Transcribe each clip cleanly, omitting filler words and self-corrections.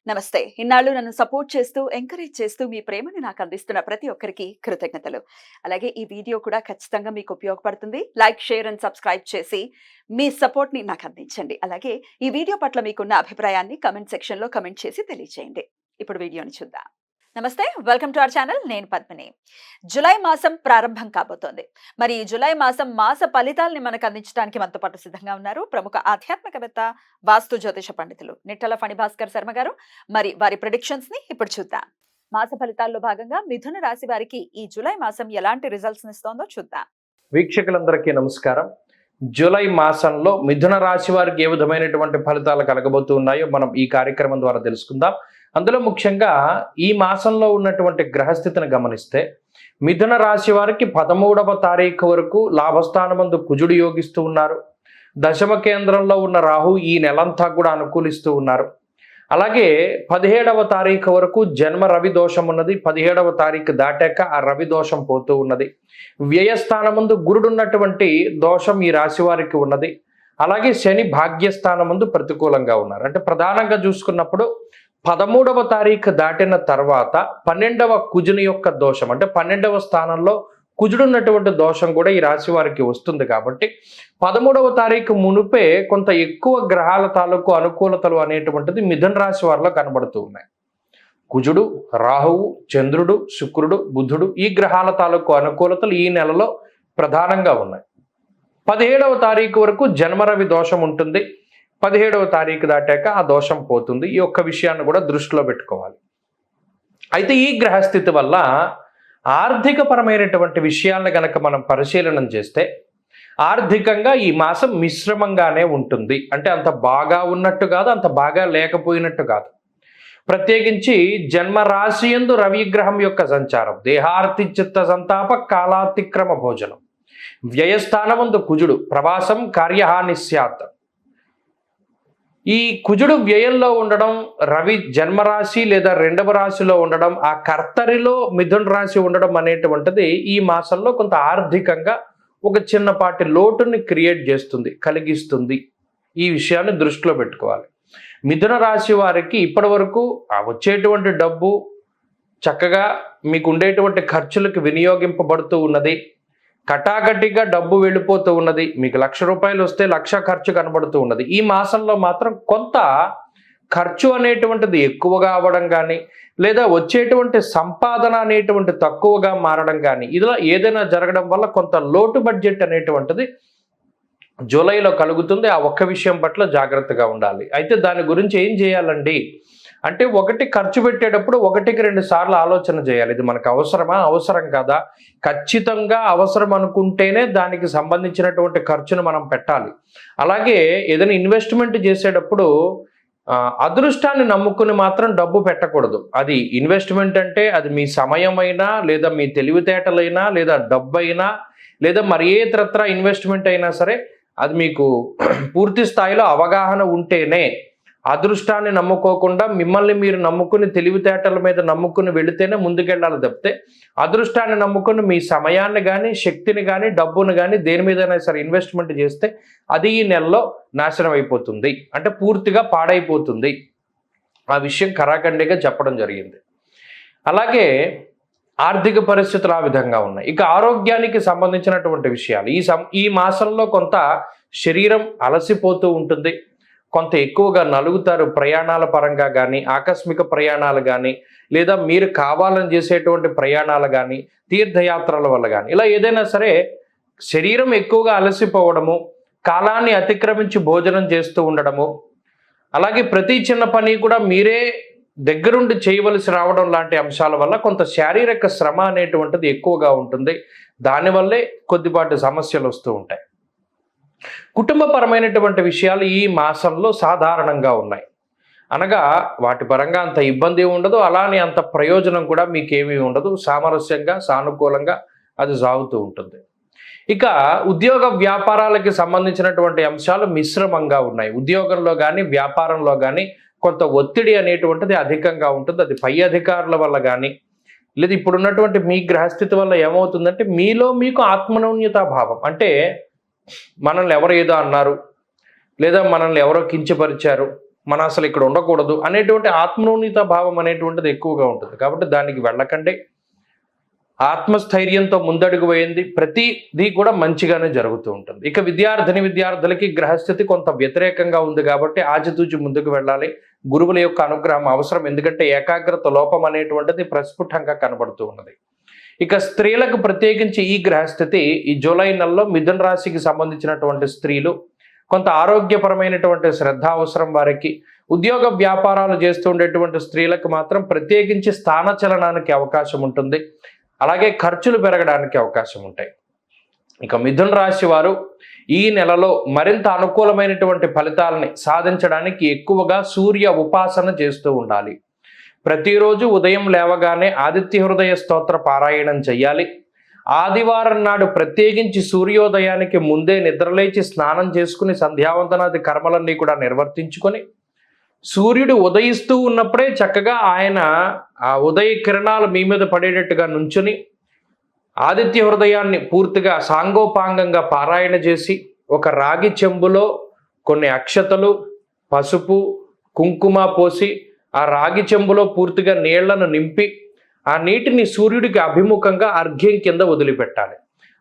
నమస్తే. ఇన్నాళ్ళు నన్ను సపోర్ట్ చేస్తూ, ఎంకరేజ్ చేస్తూ మీ ప్రేమని నాకు అందిస్తున్న ప్రతి ఒక్కరికి కృతజ్ఞతలు. అలాగే ఈ వీడియో కూడా ఖచ్చితంగా మీకు ఉపయోగపడుతుంది. లైక్, షేర్ అండ్ సబ్స్క్రైబ్ చేసి మీ సపోర్ట్‌ని నాకు అందించండి. అలాగే ఈ వీడియో పట్ల మీకున్న అభిప్రాయాన్ని కామెంట్ సెక్షన్‌లో కామెంట్ చేసి తెలియజేయండి. ఇప్పుడు వీడియోని చూద్దాం. నమస్తే. Welcome to our channel. నేను పద్మిని. జులై మాసం ప్రారంభం కాబోతోంది. మరి ఈ జులై మాసం మాస ఫలితాల్ని మనకు అందించడానికి మనతో పాటు సిద్ధంగా ఉన్నారు ప్రముఖ ఆధ్యాత్మికవేత్త, వాస్తు జ్యోతిష పండితులు నిట్టల ఫణిభాస్కర్ శర్మ గారు. మరి వారి ప్రెడిక్షన్స్ ని ఇప్పుడు చూద్దాం. మాస ఫలితాల్లో భాగంగా మిథున రాశి వారికి ఈ జులై మాసం ఎలాంటి రిజల్ట్స్ ఇస్తోందో చూద్దాం. వీక్షకులందరికీ నమస్కారం. జూలై మాసంలో మిథున రాశి వారికి ఏ విధమైనటువంటి ఫలితాలు కలగబోతున్నాయో మనం ఈ కార్యక్రమం ద్వారా తెలుసుకుందాం. అందులో ముఖ్యంగా ఈ మాసంలో ఉన్నటువంటి గ్రహస్థితిని గమనిస్తే మిథున రాశి వారికి 13వ తారీఖు వరకు లాభస్థానమందు కుజుడు యోగిస్తూ ఉన్నారు. దశమ కేంద్రంలో ఉన్న రాహు ఈ నెలంతా కూడా అనుకూలిస్తూ ఉన్నారు. అలాగే 17వ తారీఖు వరకు జన్మ రవి దోషం ఉన్నది. 17వ తారీఖు దాటాక ఆ రవి దోషం పోతూ ఉన్నది. వ్యయస్థానమందు గురుడు ఉన్నటువంటి దోషం ఈ రాశి వారికి ఉన్నది. అలాగే శని భాగ్యస్థానమందు ప్రతికూలంగా ఉన్నారు. అంటే ప్రధానంగా చూసుకున్నప్పుడు 13వ తారీఖు దాటిన తర్వాత 12వ కుజుని యొక్క దోషం, అంటే 12వ స్థానంలో కుజుడు ఉన్నటువంటి దోషం కూడా ఈ రాశి వారికి వస్తుంది. కాబట్టి 13వ తారీఖు మునుపే కొంత ఎక్కువ గ్రహాల తాలూకు అనుకూలతలు అనేటువంటిది మిథున రాశి వారిలో కనబడుతూ ఉన్నాయి. కుజుడు, రాహువు, చంద్రుడు, శుక్రుడు, బుధుడు ఈ గ్రహాల తాలూకు అనుకూలతలు ఈ నెలలో ప్రధానంగా ఉన్నాయి. 17వ తారీఖు వరకు జన్మరవి దోషం ఉంటుంది. 17వ తారీఖు దాటాక ఆ దోషం పోతుంది. ఈ ఒక్క విషయాన్ని కూడా దృష్టిలో పెట్టుకోవాలి. అయితే ఈ గ్రహస్థితి వల్ల ఆర్థికపరమైనటువంటి విషయాలను గనక మనం పరిశీలన చేస్తే ఆర్థికంగా ఈ మాసం మిశ్రమంగానే ఉంటుంది. అంటే అంత బాగా ఉన్నట్టు కాదు, అంత బాగా లేకపోయినట్టు కాదు. ప్రత్యేకించి జన్మరాశి యందు రవిగ్రహం యొక్క సంచారం, దేహార్తి చిత్త సంతాప కాలాతిక్రమ భోజనం, వ్యయస్థానమందు కుజుడు, ప్రవాసం కార్యహాని స్యాత్. ఈ కుజుడు వ్యయంలో ఉండడం, రవి జన్మరాశి లేదా 2వ రాశిలో ఉండడం, ఆ కర్తరిలో మిథున రాశి ఉండడం అనేటువంటిది ఈ మాసంలో కొంత ఆర్థికంగా ఒక చిన్నపాటి లోటుని క్రియేట్ చేస్తుంది, కలిగిస్తుంది. ఈ విషయాన్ని దృష్టిలో పెట్టుకోవాలి. మిథున రాశి వారికి ఇప్పటి వరకు వచ్చేటువంటి డబ్బు చక్కగా మీకు ఉండేటువంటి ఖర్చులకు వినియోగింపబడుతూ ఉన్నది. కటాకటిగా డబ్బు వెళ్ళిపోతూ ఉన్నది. మీకు ₹1,00,000 వస్తే 1,00,000 ఖర్చు కనబడుతూ ఉన్నది. ఈ మాసంలో మాత్రం కొంత ఖర్చు అనేటువంటిది ఎక్కువగా అవ్వడం కానీ, లేదా వచ్చేటువంటి సంపాదన అనేటువంటి తక్కువగా మారడం కానీ, ఇలా ఏదైనా జరగడం వల్ల కొంత లోటు బడ్జెట్ అనేటువంటిది జూలైలో కలుగుతుంది. ఆ ఒక్క విషయం పట్ల జాగ్రత్తగా ఉండాలి. అయితే దాని గురించి ఏం చేయాలండి అంటే, ఒకటి ఖర్చు పెట్టేటప్పుడు 1కి 2 సార్లు ఆలోచన చేయాలి. ఇది మనకు అవసరమా, అవసరం కదా? ఖచ్చితంగా అవసరం అనుకుంటేనే దానికి సంబంధించినటువంటి ఖర్చును మనం పెట్టాలి. అలాగే ఏదైనా ఇన్వెస్ట్మెంట్ చేసేటప్పుడు అదృష్టాన్ని నమ్ముకుని మాత్రం డబ్బు పెట్టకూడదు. అది ఇన్వెస్ట్మెంట్ అంటే అది మీ సమయమైనా, లేదా మీ తెలివితేటలైనా, లేదా డబ్బు అయినా, లేదా మరి ఏ ఇతరత్ర ఇన్వెస్ట్మెంట్ అయినా సరే అది మీకు పూర్తి స్థాయిలో అవగాహన ఉంటేనే, అదృష్టాన్ని నమ్ముకోకుండా మిమ్మల్ని మీరు నమ్ముకుని తెలివితేటల మీద నమ్ముకుని వెళితేనే ముందుకెళ్ళాలి తప్పితే, అదృష్టాన్ని నమ్ముకుని మీ సమయాన్ని కానీ, శక్తిని కానీ, డబ్బును కానీ దేని మీదైనా సరే ఇన్వెస్ట్మెంట్ చేస్తే అది ఈ నెలలో నాశనం అయిపోతుంది, అంటే పూర్తిగా పాడైపోతుంది. ఆ విషయం కరాఖండిగా చెప్పడం జరిగింది. అలాగే ఆర్థిక పరిస్థితులు ఆ విధంగా ఉన్నాయి. ఇక ఆరోగ్యానికి సంబంధించినటువంటి విషయాలు ఈ మాసంలో కొంత శరీరం అలసిపోతూ ఉంటుంది. కొంత ఎక్కువగా నలుగుతారు ప్రయాణాల పరంగా కానీ, ఆకస్మిక ప్రయాణాలు కానీ, లేదా మీరు కావాలని చేసేటువంటి ప్రయాణాలు కానీ, తీర్థయాత్రల వల్ల కానీ, ఇలా ఏదైనా సరే శరీరం ఎక్కువగా అలసిపోవడము, కాలాన్ని అతిక్రమించి భోజనం చేస్తూ ఉండడము, అలాగే ప్రతి చిన్న పని కూడా మీరే దగ్గరుండి చేయవలసి రావడం లాంటి అంశాల వల్ల కొంత శారీరక శ్రమ అనేటువంటిది ఎక్కువగా ఉంటుంది. దానివల్లే కొద్దిపాటి సమస్యలు వస్తూ ఉంటాయి. కుటుంబపరమైనటువంటి విషయాలు ఈ మాసంలో సాధారణంగా ఉన్నాయి. అనగా వాటి పరంగా అంత ఇబ్బంది ఉండదు, అలానే అంత ప్రయోజనం కూడా మీకేమీ ఉండదు. సామరస్యంగా, సానుకూలంగా అది సాగుతూ ఉంటుంది. ఇక ఉద్యోగ వ్యాపారాలకి సంబంధించినటువంటి అంశాలు మిశ్రమంగా ఉన్నాయి. ఉద్యోగంలో కానీ, వ్యాపారంలో కానీ కొంత ఒత్తిడి అనేటువంటిది అధికంగా ఉంటుంది. అది పై అధికారుల వల్ల కానీ, లేదా ఇప్పుడున్నటువంటి మీ గ్రహస్థితి వల్ల ఏమవుతుందంటే మీలో మీకు ఆత్మనౌన్యతా భావం, అంటే మనల్ని ఎవరు ఏదో అన్నారు, లేదా మనల్ని ఎవరో కించపరిచారు, మనం అసలు ఇక్కడ ఉండకూడదు అనేటువంటి ఆత్మన్యూనత భావం అనేటువంటిది ఎక్కువగా ఉంటుంది. కాబట్టి దానికి వెళ్ళకండి. ఆత్మస్థైర్యంతో ముందడుగు వేయండి. ప్రతిదీ కూడా మంచిగానే జరుగుతూ ఉంటుంది. ఇక విద్యార్థులకి గ్రహస్థితి కొంత వ్యతిరేకంగా ఉంది కాబట్టి ఆచితూచి ముందుకు వెళ్ళాలి. గురువుల యొక్క అనుగ్రహం అవసరం. ఎందుకంటే ఏకాగ్రత లోపం అనేటువంటిది ప్రస్ఫుటంగా కనబడుతూ ఉన్నది. ఇక స్త్రీలకు ప్రత్యేకించి ఈ గ్రహస్థితి ఈ జూలై నెలలో మిథున రాశికి సంబంధించినటువంటి స్త్రీలు కొంత ఆరోగ్యపరమైనటువంటి శ్రద్ధ అవసరం వారికి. ఉద్యోగ వ్యాపారాలు చేస్తుండేటువంటి స్త్రీలకు మాత్రం ప్రత్యేకించి స్థానచలనానికి అవకాశం ఉంటుంది. అలాగే ఖర్చులు పెరగడానికి అవకాశం ఉంటాయి. ఇక మిథున రాశి వారు ఈ నెలలో మరింత అనుకూలమైనటువంటి ఫలితాలని సాధించడానికి ఎక్కువగా సూర్య ఉపాసన చేస్తూ ఉండాలి. ప్రతిరోజు ఉదయం లేవగానే ఆదిత్య హృదయ స్తోత్ర పారాయణం చెయ్యాలి. ఆదివారం నాడు ప్రత్యేకించి సూర్యోదయానికి ముందే నిద్రలేచి స్నానం చేసుకుని సంధ్యావందనాది కర్మలన్నీ కూడా నిర్వర్తించుకొని సూర్యుడు ఉదయిస్తూ ఉన్నప్పుడే చక్కగా ఆయన ఆ ఉదయ కిరణాలు మీ మీద పడేటట్టుగా నుంచుని ఆదిత్య హృదయాన్ని పూర్తిగా సాంగోపాంగంగా పారాయణ చేసి ఒక రాగి చెంబులో కొన్ని అక్షతలు, పసుపు, కుంకుమ పోసి ఆ రాగి చెంబులో పూర్తిగా నీళ్లను నింపి ఆ నీటిని సూర్యుడికి అభిముఖంగా అర్ఘ్యం కింద వదిలిపెట్టాలి.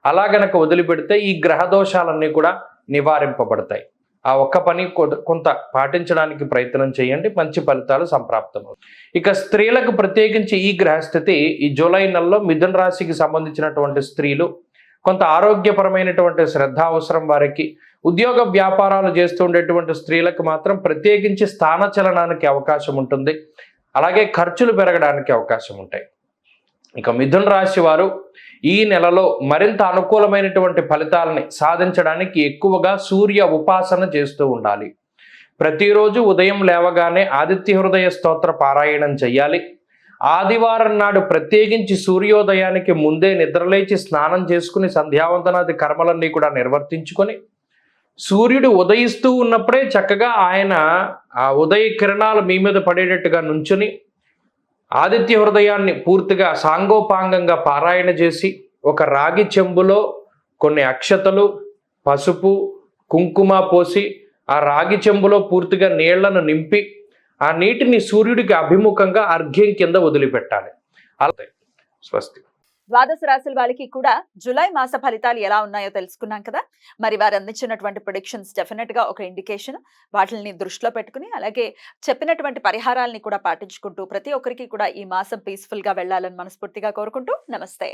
అలా గనక వదిలిపెడితే ఈ గ్రహ దోషాలన్నీ కూడా నివారింపబడతాయి. ఆ ఒక్క పని కొంత పాటించడానికి ప్రయత్నం చేయండి. మంచి ఫలితాలు సంప్రాప్తమవుతాయి. ఇక స్త్రీలకు ప్రత్యేకించి ఈ గ్రహస్థితి ఈ జూలై నెలలో మిథున రాశికి సంబంధించినటువంటి స్త్రీలు కొంత ఆరోగ్యపరమైనటువంటి శ్రద్ధ అవసరం వారికి. ఉద్యోగ వ్యాపారాలు చేస్తుండేటువంటి స్త్రీలకు మాత్రం ప్రత్యేకించి స్థానచలనానికి అవకాశం ఉంటుంది. అలాగే ఖర్చులు పెరగడానికి అవకాశం ఉంటాయి. ఇక మిథున రాశి వారు ఈ నెలలో మరింత అనుకూలమైనటువంటి ఫలితాలని సాధించడానికి ఎక్కువగా సూర్య ఉపాసన చేస్తూ ఉండాలి. ప్రతిరోజు ఉదయం లేవగానే ఆదిత్య హృదయ స్తోత్ర పారాయణం చెయ్యాలి. ఆదివారం నాడు ప్రత్యేకించి సూర్యోదయానికి ముందే నిద్రలేచి స్నానం చేసుకుని సంధ్యావందనాది కర్మలన్నీ కూడా నిర్వర్తించుకొని సూర్యుడు ఉదయిస్తూ ఉన్నప్పుడే చక్కగా ఆయన ఆ ఉదయ కిరణాలు మీ మీద పడేటట్టుగా నుంచుని ఆదిత్య హృదయాన్ని పూర్తిగా సాంగోపాంగంగా పారాయణ చేసి ఒక రాగి చెంబులో కొన్ని అక్షతలు, పసుపు, కుంకుమ పోసి ఆ రాగి చెంబులో పూర్తిగా నీళ్లను నింపి ఆ నీటిని సూర్యుడికి అభిముఖంగా అర్ఘ్యం కింద వదిలిపెట్టాలి. అలా స్వస్తి. ద్వాదశ రాశుల వాళ్ళకి కూడా జూలై మాస ఫలితాలు ఎలా ఉన్నాయో తెలుసుకున్నాం కదా. మరి వారు అందించినటువంటి ప్రొడిక్షన్స్ డెఫినెట్ గా ఒక ఇండికేషన్. వాటిని దృష్టిలో పెట్టుకుని అలాగే చెప్పినటువంటి పరిహారాలని కూడా పాటించుకుంటూ ప్రతి ఒక్కరికి కూడా ఈ మాసం పీస్ఫుల్ గా వెళ్ళాలని మనస్ఫూర్తిగా కోరుకుంటూ నమస్తే.